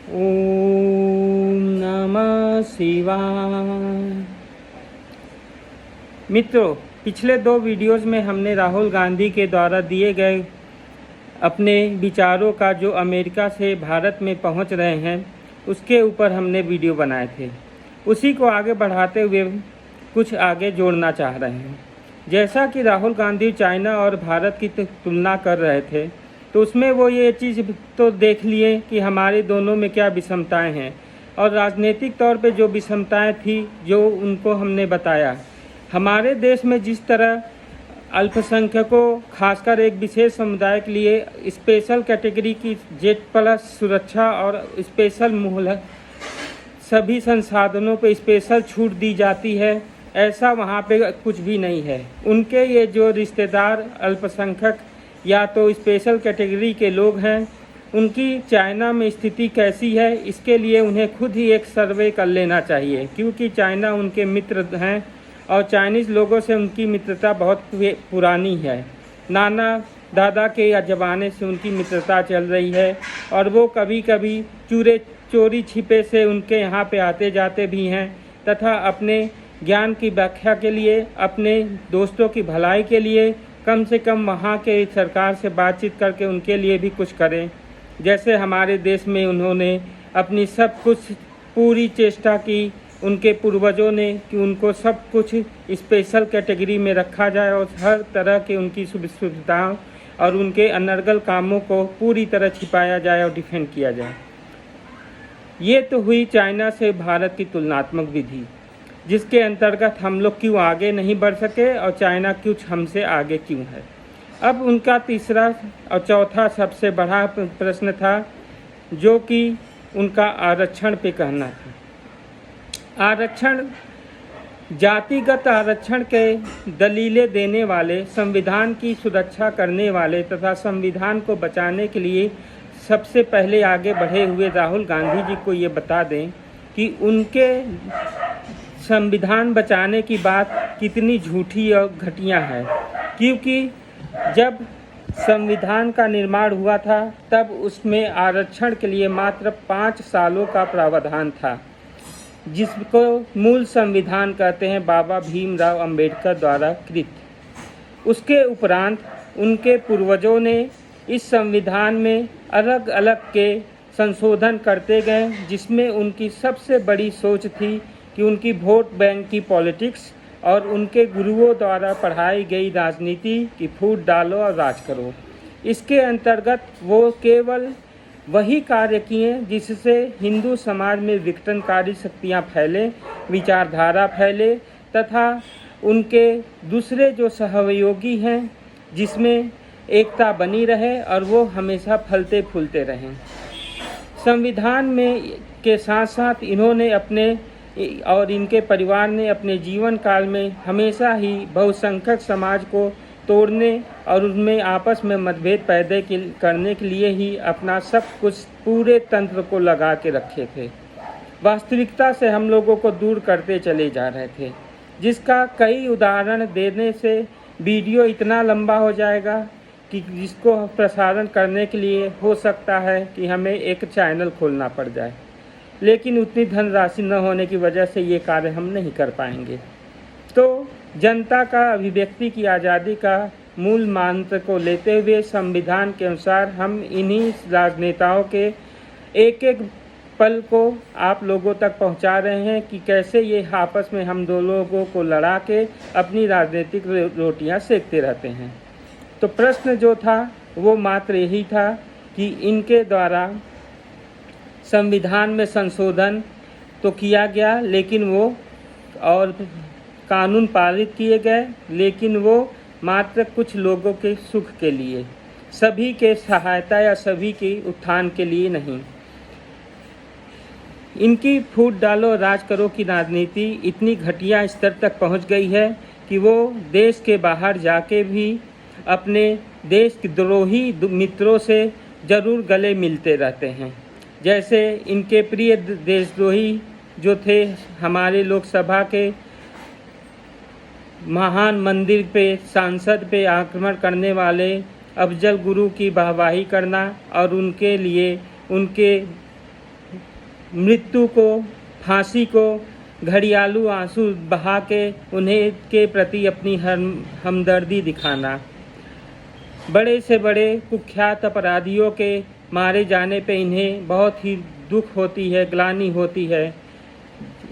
ओम नमः शिवाय। मित्रों, पिछले 2 वीडियोज़ में हमने राहुल गांधी के द्वारा दिए गए अपने विचारों का जो अमेरिका से भारत में पहुंच रहे हैं उसके ऊपर हमने वीडियो बनाए थे। उसी को आगे बढ़ाते हुए कुछ आगे जोड़ना चाह रहे हैं। जैसा कि राहुल गांधी चाइना और भारत की तुलना कर रहे थे, तो उसमें वो ये चीज़ तो देख लिए कि हमारे दोनों में क्या विषमताएं हैं, और राजनीतिक तौर पे जो विषमताएं थी जो उनको हमने बताया। हमारे देश में जिस तरह अल्पसंख्यकों, खासकर एक विशेष समुदाय के लिए स्पेशल कैटेगरी की Z+ सुरक्षा और स्पेशल मोहलत, सभी संसाधनों पे स्पेशल छूट दी जाती है, ऐसा वहाँ पे कुछ भी नहीं है। उनके ये जो रिश्तेदार अल्पसंख्यक या तो स्पेशल कैटेगरी के लोग हैं, उनकी चाइना में स्थिति कैसी है, इसके लिए उन्हें खुद ही एक सर्वे कर लेना चाहिए, क्योंकि चाइना उनके मित्र हैं और चाइनीज़ लोगों से उनकी मित्रता बहुत पुरानी है। नाना दादा के ज़माने से उनकी मित्रता चल रही है और वो कभी कभी चोरी छिपे से उनके यहाँ पे आते जाते भी हैं, तथा अपने ज्ञान की व्याख्या के लिए, अपने दोस्तों की भलाई के लिए कम से कम वहाँ के सरकार से बातचीत करके उनके लिए भी कुछ करें। जैसे हमारे देश में उन्होंने अपनी सब कुछ पूरी चेष्टा की, उनके पूर्वजों ने, कि उनको सब कुछ स्पेशल कैटेगरी में रखा जाए और हर तरह के उनकी सुविधाओं और उनके अनर्गल कामों को पूरी तरह छिपाया जाए और डिफेंड किया जाए। ये तो हुई चाइना से भारत की तुलनात्मक विधि, जिसके अंतर्गत हम लोग क्यों आगे नहीं बढ़ सके और चाइना कुछ हमसे आगे क्यों है। अब उनका तीसरा और चौथा सबसे बड़ा प्रश्न था, जो कि उनका आरक्षण पे कहना था। आरक्षण, जातिगत आरक्षण के दलीलें देने वाले, संविधान की सुरक्षा करने वाले तथा संविधान को बचाने के लिए सबसे पहले आगे बढ़े हुए राहुल गांधी जी को ये बता दें कि उनके संविधान बचाने की बात कितनी झूठी और घटिया है। क्योंकि जब संविधान का निर्माण हुआ था तब उसमें आरक्षण के लिए मात्र 5 सालों का प्रावधान था, जिसको मूल संविधान कहते हैं, बाबा भीमराव अंबेडकर द्वारा कृत। उसके उपरांत उनके पूर्वजों ने इस संविधान में अलग अलग के संशोधन करते गए, जिसमें उनकी सबसे बड़ी सोच थी कि उनकी वोट बैंक की पॉलिटिक्स और उनके गुरुओं द्वारा पढ़ाई गई राजनीति की फूट डालो और राज करो। इसके अंतर्गत वो केवल वही कार्य किए जिससे हिंदू समाज में विघटनकारी शक्तियाँ फैले, विचारधारा फैले, तथा उनके दूसरे जो सहयोगी हैं जिसमें एकता बनी रहे और वो हमेशा फलते फूलते रहें। संविधान में के साथ साथ इन्होंने अपने और इनके परिवार ने अपने जीवन काल में हमेशा ही बहुसंख्यक समाज को तोड़ने और उनमें आपस में मतभेद पैदा करने के लिए ही अपना सब कुछ, पूरे तंत्र को लगा के रखे थे। वास्तविकता से हम लोगों को दूर करते चले जा रहे थे, जिसका कई उदाहरण देने से वीडियो इतना लंबा हो जाएगा कि जिसको प्रसारण करने के लिए हो सकता है कि हमें एक चैनल खोलना पड़ जाए, लेकिन उतनी धनराशि न होने की वजह से ये कार्य हम नहीं कर पाएंगे। तो जनता का अभिव्यक्ति की आज़ादी का मूल मंत्र को लेते हुए संविधान के अनुसार हम इन्हीं राजनेताओं के एक एक पल को आप लोगों तक पहुंचा रहे हैं कि कैसे ये आपस में हम दो लोगों को लड़ा के अपनी राजनीतिक रोटियां सेकते रहते हैं। तो प्रश्न जो था वो मात्र यही था कि इनके द्वारा संविधान में संशोधन तो किया गया, लेकिन वो और कानून पारित किए गए, लेकिन वो मात्र कुछ लोगों के सुख के लिए, सभी के सहायता या सभी के उत्थान के लिए नहीं। इनकी फूट डालो राज करो की राजनीति इतनी घटिया स्तर तक पहुंच गई है कि वो देश के बाहर जाके भी अपने देश के द्रोही मित्रों से ज़रूर गले मिलते रहते हैं। जैसे इनके प्रिय देशद्रोही जो थे, हमारे लोकसभा के महान मंदिर पे, सांसद पे आक्रमण करने वाले अफजल गुरु की वाहवाही करना और उनके लिए उनके मृत्यु को, फांसी को घड़ियालू आंसू बहा के उन्हें के प्रति अपनी हमदर्दी दिखाना। बड़े से बड़े कुख्यात अपराधियों के मारे जाने पे इन्हें बहुत ही दुख होती है, ग्लानि होती है।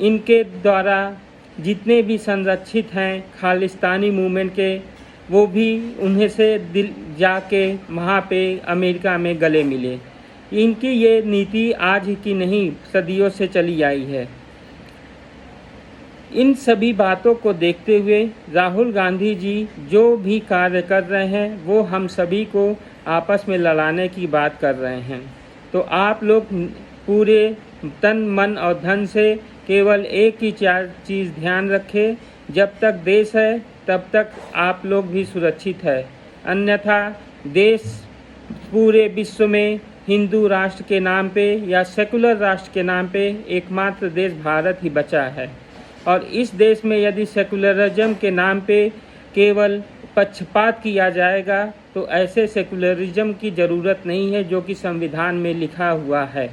इनके द्वारा जितने भी संरक्षित हैं खालिस्तानी मूवमेंट के, वो भी उन्हें से दिल जाके वहाँ पे अमेरिका में गले मिले। इनकी ये नीति आज की नहीं, सदियों से चली आई है। इन सभी बातों को देखते हुए राहुल गांधी जी जो भी कार्य कर रहे हैं वो हम सभी को आपस में लड़ाने की बात कर रहे हैं। तो आप लोग पूरे तन मन और धन से केवल एक ही चीज़ ध्यान रखें, जब तक देश है तब तक आप लोग भी सुरक्षित है, अन्यथा देश पूरे विश्व में हिंदू राष्ट्र के नाम पे या सेकुलर राष्ट्र के नाम पे एकमात्र देश भारत ही बचा है। और इस देश में यदि सेकुलरिज्म के नाम पे केवल पक्षपात किया जाएगा तो ऐसे सेकुलरिज्म की ज़रूरत नहीं है जो कि संविधान में लिखा हुआ है।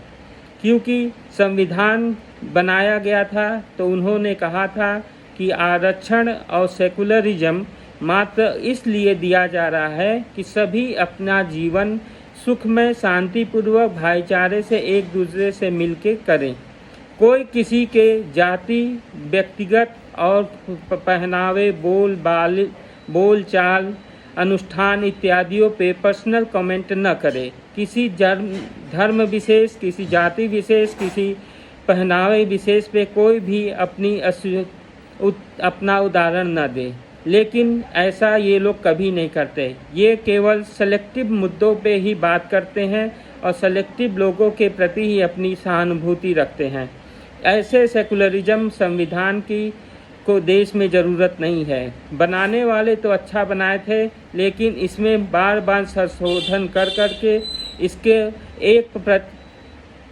क्योंकि संविधान बनाया गया था तो उन्होंने कहा था कि आरक्षण और सेकुलरिज्म मात्र इसलिए दिया जा रहा है कि सभी अपना जीवन सुखमय, शांतिपूर्वक, भाईचारे से एक दूसरे से मिलकर करें। कोई किसी के जाति, व्यक्तिगत और पहनावे, बोल चाल, अनुष्ठान इत्यादियों पे पर्सनल कमेंट न करे। किसी धर्म विशेष, किसी जाति विशेष, किसी पहनावे विशेष पे कोई भी अपना उदाहरण न दे। लेकिन ऐसा ये लोग कभी नहीं करते। ये केवल सेलेक्टिव मुद्दों पे ही बात करते हैं और सेलेक्टिव लोगों के प्रति ही अपनी सहानुभूति रखते हैं। ऐसे सेकुलरिज्म संविधान की को देश में ज़रूरत नहीं है। बनाने वाले तो अच्छा बनाए थे, लेकिन इसमें बार बार संशोधन कर के इसके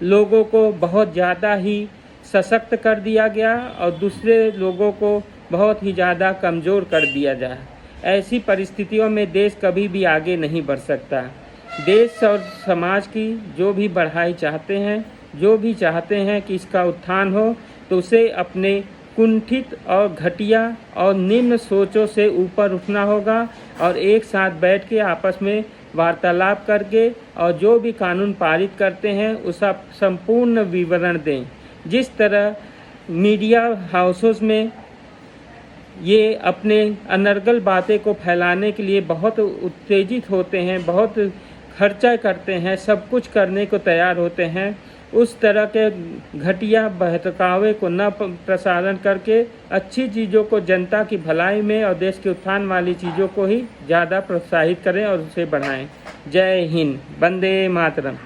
लोगों को बहुत ज़्यादा ही सशक्त कर दिया गया और दूसरे लोगों को बहुत ही ज़्यादा कमज़ोर कर दिया जाए। ऐसी परिस्थितियों में देश कभी भी आगे नहीं बढ़ सकता। देश और समाज की जो भी बढ़ाई चाहते हैं, जो भी चाहते हैं कि इसका उत्थान हो, तो उसे अपने कुंठित और घटिया और निम्न सोचों से ऊपर उठना होगा और एक साथ बैठ के आपस में वार्तालाप करके और जो भी कानून पारित करते हैं उसका संपूर्ण विवरण दें। जिस तरह मीडिया हाउसेस में ये अपने अनर्गल बातें को फैलाने के लिए बहुत उत्तेजित होते हैं, बहुत खर्चा करते हैं, सब कुछ करने को तैयार होते हैं, उस तरह के घटिया बहकावे को न प्रसारण करके अच्छी चीज़ों को, जनता की भलाई में और देश के उत्थान वाली चीज़ों को ही ज़्यादा प्रोत्साहित करें और उसे बढ़ाएं। जय हिंद, वंदे मातरम।